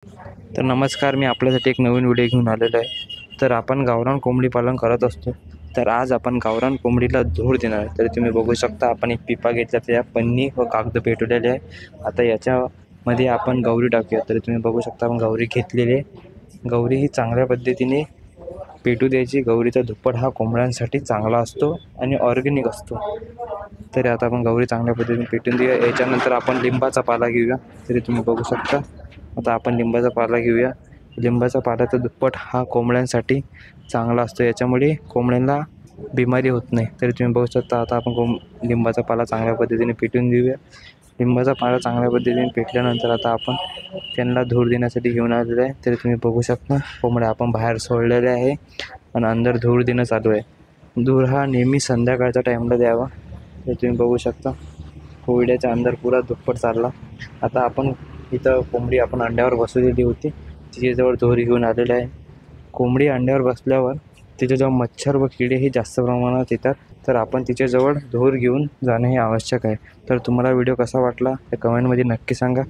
तर नमस्कार, मी आपल्यासाठी एक नवीन व्हिडिओ घेऊन आलेलो आहे। तर आपण गावरान कोंबडी पालन करत असतो। तर आज आपण गावरान कोंबडीला धूर देणार आहे। तर तुम्ही बघू शकता, आपण एक पिपा घेतला, त्या पन्नी व कागद पेटवलेले आहे। आता याच्यामध्ये आपण गौरी टाकूया। तर तुम्ही बघू शकता, आपण गौरी घेतलेली आहे। गौरी ही चांगल्या पद्धतीने पेटू द्यायची। गौरीचा धुप्पट हा कोंबड्यांसाठी चांगला असतो आणि ऑर्गॅनिक असतो। तर आता आपण गौरी चांगल्या पद्धतीने पेटून देऊया। याच्यानंतर आपण लिंबाचा पाला घेऊया। तरी तुम्ही बघू शकता, आता आपण लिंबाचा पाला घेऊया। लिंबाचा पाल्याचा दुप्पट हा कोंबड्यांसाठी चांगला असतो, याच्यामुळे कोंबड्यांना बिमारी होत नाही। तरी तुम्ही बघू शकता, आता आपण लिंबाचा पाला चांगल्या पद्धतीने पेटून देऊया। लिंबाचा पाला चांगल्या पद्धतीने पेटल्यानंतर आता आपण त्यांना धूर देण्यासाठी घेऊन आलेलो आहे। तरी तुम्ही बघू शकता, कोंबड्या आपण बाहेर सोडलेले आहे आणि अंदर धूर देणं चालू आहे। धूर हा नेहमी संध्याकाळच्या टाईमला द्यावा। तर तुम्ही बघू शकता, कोंबड्याच्या अंदर पुरा दुप्पट चालला। आता आपण इथं कोंबडी आपण अंड्यावर बसवलेली होती, तिच्याजवळ धूर घेऊन आलेला आहे। कोंबडी अंड्यावर बसल्यावर तिच्याजवळ मच्छर व किडे हे जास्त प्रमाणात येतात। तर आपण तिच्याजवळ धूर घेऊन जाणे हे आवश्यक आहे। तर तुम्हाला व्हिडिओ कसा वाटला ते कमेंटमध्ये नक्की सांगा।